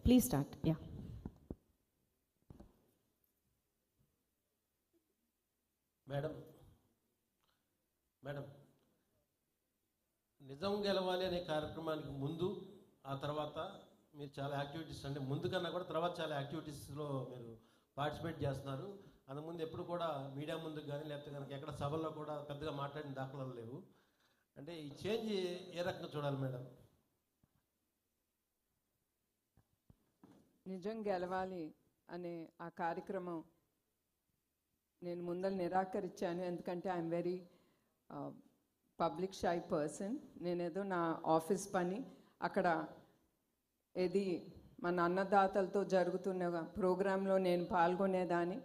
Please start. Yeah. Madam, నిజం గెలవాలి అనే కార్యక్రమానికి ముందు ఆ తర్వాత మీరు చాలా యాక్టివిటీస్ అంటే ముందు కన్నా కూడా తర్వాత చాలా యాక్టివిటీస్లో మీరు పార్టిసిపేట్ చేస్తున్నారు. అందుముందు ఎప్పుడు కూడా మీడియా ముందుకు కానీ లేకపోతే కనుక ఎక్కడ సభల్లో కూడా పెద్దగా మాట్లాడిన దాఖలాలు లేవు. అంటే ఈ చేంజ్ ఏ రకంగా చూడాలి మేడం? నిజం గెలవాలి అనే ఆ కార్యక్రమం నేను ముందర నిరాకరించాను. ఎందుకంటే I'm very public shy person. నేనేదో నా ఆఫీస్ పని అక్కడ ఏది మన అన్నదాతలతో జరుగుతున్న ప్రోగ్రాంలో నేను పాల్గొనేదాన్ని.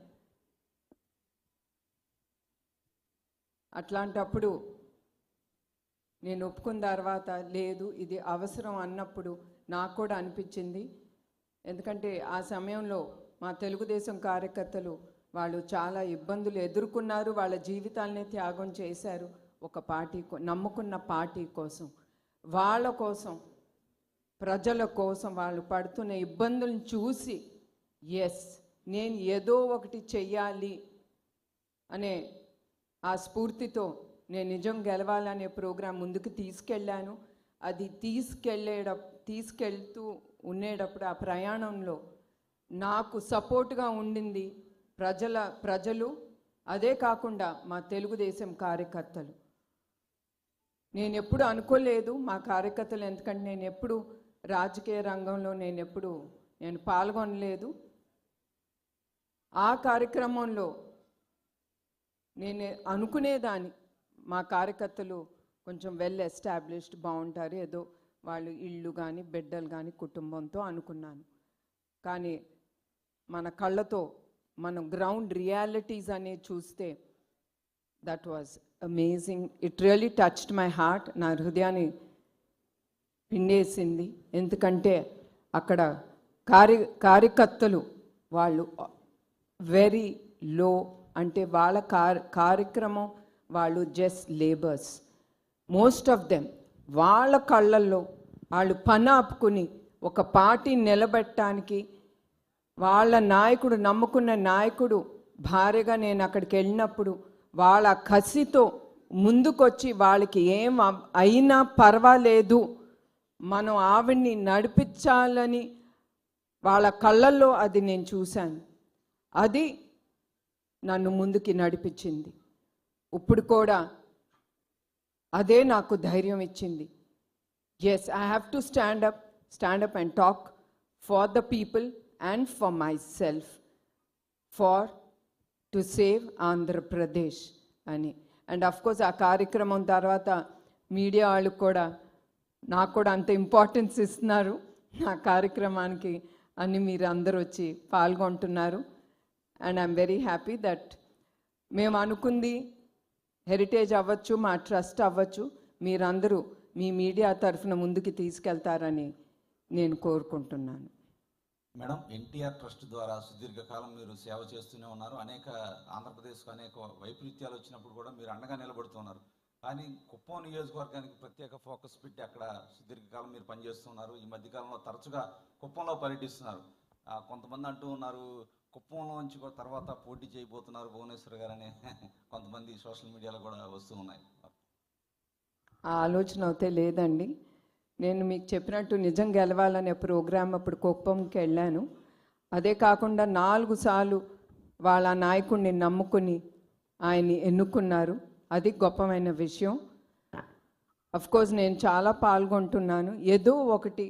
అట్లాంటప్పుడు నేను ఒప్పుకున్న తర్వాత లేదు ఇది అవసరం అన్నప్పుడు నాకు కూడా అనిపించింది. ఎందుకంటే ఆ సమయంలో మా తెలుగుదేశం కార్యకర్తలు వాళ్ళు చాలా ఇబ్బందులు ఎదుర్కొన్నారు, వాళ్ళ జీవితాలనే త్యాగం చేశారు ఒక పార్టీ నమ్ముకున్న పార్టీ కోసం. వాళ్ళ కోసం, ప్రజల కోసం వాళ్ళు పడుతున్న ఇబ్బందులను చూసి ఎస్ నేను ఏదో ఒకటి చెయ్యాలి అనే ఆ స్ఫూర్తితో నేను నిజం గెలవాలనే ప్రోగ్రాం ముందుకు తీసుకెళ్ళాను. అది తీసుకెళ్తూ ఉండేటప్పుడు ఆ ప్రయాణంలో నాకు సపోర్ట్గా ఉండింది ప్రజలు, అదే కాకుండా మా తెలుగుదేశం కార్యకర్తలు. నేను ఎప్పుడు అనుకోలేదు మా కార్యకర్తలు, ఎందుకంటే నేను ఎప్పుడు రాజకీయ రంగంలో నేను పాల్గొనలేదు. ఆ కార్యక్రమంలో నేను అనుకునేదాన్ని మా కార్యకర్తలు కొంచెం వెల్ ఎస్టాబ్లిష్డ్ బాగుంటారు, ఏదో వాళ్ళు ఇళ్ళు కానీ బిడ్డలు కానీ కుటుంబంతో అనుకున్నాను. కానీ మన కళ్ళతో మనం గ్రౌండ్ రియాలిటీస్ అనేది చూస్తే that was amazing. It really touched my heart. నా హృదయాన్ని పిండేసింది. ఎందుకంటే అక్కడ కార్యకర్తలు వాళ్ళు వెరీ లో, అంటే వాళ్ళ కార్యక్రమం వాళ్ళు just labours. Most of them వాళ్ళ కళ్ళల్లో వాళ్ళు పని ఆపుకుని ఒక పార్టీ నిలబెట్టడానికి వాళ్ళ నాయకుడు, నమ్ముకున్న నాయకుడు భార్యగా నేను అక్కడికి వెళ్ళినప్పుడు వాళ్ళ కసితో ముందుకొచ్చి వాళ్ళకి ఏం అయినా పర్వాలేదు మనం ఆవిడ్ని నడిపించాలని వాళ్ళ కళ్ళల్లో అది నేను చూశాను. అది నన్ను ముందుకి నడిపించింది. ఇప్పుడు కూడా అదే నాకు ధైర్యం ఇచ్చింది. Yes, I have to stand up and talk for the people and for myself to save Andhra Pradesh అని. అండ్ అఫ్ కోర్స్ ఆ కార్యక్రమం తర్వాత మీడియా వాళ్ళు కూడా నాకు కూడా అంత ఇంపార్టెన్స్ ఇస్తున్నారు నా కార్యక్రమానికి అని. మీరు అందరూ వచ్చి పాల్గొంటున్నారు. And I'm very happy that మేము అనుకుంది హెరిటేజ్ అవ్వచ్చు, మా ట్రస్ట్ అవ్వచ్చు, మీరందరూ మీ మీడియా తరఫున ముందుకు తీసుకెళ్తారని నేను కోరుకుంటున్నాను. మేడం, ఎన్టీఆర్ ట్రస్ట్ ద్వారా సుదీర్ఘకాలం మీరు సేవ చేస్తూనే ఉన్నారు. ఆంధ్రప్రదేశ్కు అనేక వైపరీత్యాలు వచ్చినప్పుడు కూడా మీరు అండగా నిలబడుతున్నారు. కానీ కుప్పం నియోజకవర్గానికి ప్రత్యేక ఫోకస్ పెట్టి అక్కడ సుదీర్ఘకాలం మీరు పనిచేస్తున్నారు. ఈ మధ్యకాలంలో తరచుగా కుప్పంలో పర్యటిస్తున్నారు. కొంతమంది అంటూ ఉన్నారు కుప్పంలో నుంచి కూడా తర్వాత పోటీ చేయబోతున్నారు భువనేశ్వర్ గారు అని కొంతమంది సోషల్ మీడియాలో కూడా వస్తూ ఉన్నాయి. ఆ ఆలోచన అయితే లేదండి. నేను మీకు చెప్పినట్టు నిజం గెలవాలనే ప్రోగ్రాం అప్పుడు కుప్పంకి వెళ్ళాను. అదే కాకుండా 4 సార్లు వాళ్ళ నాయకుడిని నమ్ముకుని ఆయన్ని ఎన్నుకున్నారు. అది గొప్పమైన విషయం. అఫ్కోర్స్ నేను చాలా పాల్గొంటున్నాను. ఏదో ఒకటి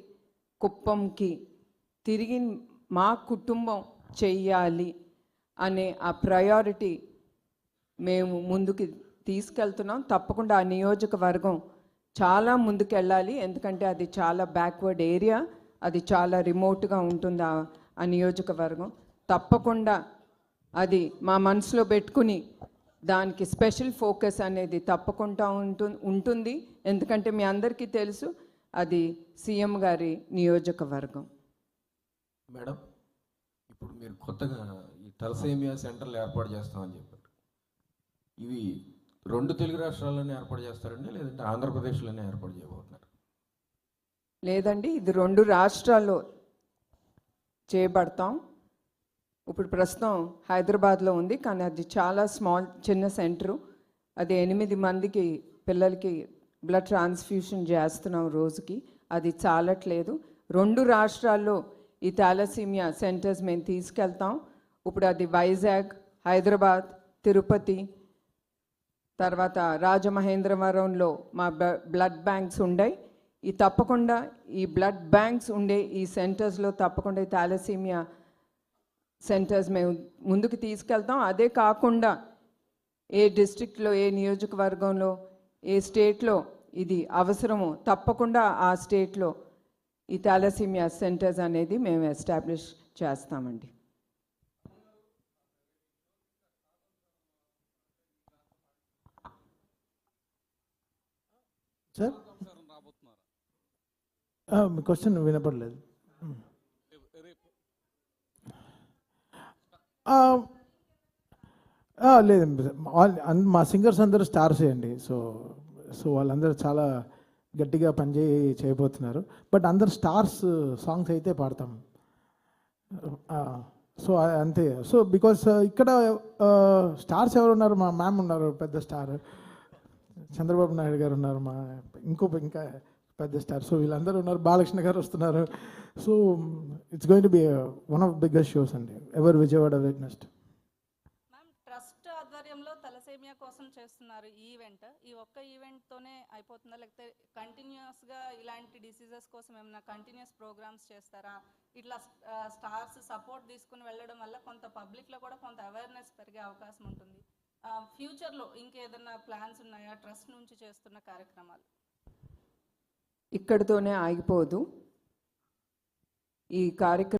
కుప్పంకి తిరిగి మా కుటుంబం చెయ్యాలి అనే ఆ ప్రయారిటీ మేము ముందుకు తీసుకెళ్తున్నాం. తప్పకుండా ఆ నియోజకవర్గం చాలా ముందుకు వెళ్ళాలి. ఎందుకంటే అది చాలా బ్యాక్వర్డ్ ఏరియా, అది చాలా రిమోట్గా ఉంటుంది ఆ నియోజకవర్గం. తప్పకుండా అది మా మనసులో పెట్టుకుని దానికి స్పెషల్ ఫోకస్ అనేది తప్పకుండా ఉంటుంది. ఎందుకంటే మీ అందరికీ తెలుసు అది సీఎం గారి నియోజకవర్గం. మేడం, ఇప్పుడు మీరు కొత్తగా ఈ తలసేమియా సెంటర్లు ఏర్పాటు చేస్తామని చెప్పారు. ఇవి 2 తెలుగు రాష్ట్రాల్లోనే ఏర్పాటు చేస్తారండి, లేదంటే ఆంధ్రప్రదేశ్లోనే ఏర్పాటు చేయబోతున్నారు? లేదండి, ఇది 2 రాష్ట్రాల్లో చేయబడతాం. ఇప్పుడు ప్రస్తుతం హైదరాబాద్లో ఉంది, కానీ అది చాలా చిన్న సెంటరు. అది 8 మందికి పిల్లలకి బ్లడ్ ట్రాన్స్ఫ్యూషన్ చేస్తున్నాం రోజుకి. అది చాలట్లేదు. 2 రాష్ట్రాల్లో ఈ థాలసీమియా సెంటర్స్ మేము తీసుకెళ్తాం. ఇప్పుడు అది వైజాగ్, హైదరాబాద్, తిరుపతి, తర్వాత రాజమహేంద్రవరంలో మా బ్లడ్ బ్యాంక్స్ ఉన్నాయి. ఈ తప్పకుండా ఈ బ్లడ్ బ్యాంక్స్ ఉండే ఈ సెంటర్స్లో తప్పకుండా ఈ థాలసీమియా సెంటర్స్ మేము ముందుకు తీసుకెళ్తాం. అదే కాకుండా ఏ డిస్ట్రిక్ట్లో, ఏ నియోజకవర్గంలో, ఏ స్టేట్లో ఇది అవసరమో తప్పకుండా ఆ స్టేట్లో ఈ థాలసీమియా సెంటర్స్ అనేది మేము ఎస్టాబ్లిష్ చేస్తామండి. సార్ మీ క్వశ్చన్ వినపడలేదు. లేదు, మా సింగర్స్ అందరూ స్టార్సే అండి. సో వాళ్ళందరూ చాలా గట్టిగా చేయబోతున్నారు. బట్ అందరు స్టార్స్ సాంగ్స్ అయితే పాడతాం. సో అంతే. సో బికాస్ ఇక్కడ స్టార్స్ ఎవరు ఉన్నారు? మా మ్యామ్ ఉన్నారు, పెద్ద స్టార్. చంద్రబాబు నాయుడు గారు ఉన్నారు, ఇంకా పెద్ద స్టార్. సో వీళ్ళందరూ ఉన్నారు. బాలకృష్ణ గారు వస్తున్నారు. So it's going to be one of biggest shows అండి ever Vijayawada witnessed. Ma'am, trust ఆధ్వర్యంలో తలసేమియా కోసం చేస్తున్నారు ఈ ఈవెంట్. ఈ ఒక్క ఈవెంట్తోనే అయిపోతుందా, లేకపోతే కంటిన్యూస్గా ఇలాంటి డిసీజెస్ కోసం ఏమైనా కంటిన్యూస్ ప్రోగ్రామ్స్ చేస్తారా? ఇట్లా స్టార్స్ సపోర్ట్ తీసుకుని వెళ్ళడం వల్ల కొంత పబ్లిక్లో కూడా కొంత అవేర్నెస్ పెరిగే అవకాశం ఉంటుంది. ఫ్యూచర్లో ఇంకేదన్నా ప్లాన్స్ ఉన్నాయా ట్రస్ట్ నుంచి చేస్తున్న కార్యక్రమాలు? ఇక్కడితోనే ఆగిపోదు ఈ కార్యక్రమం.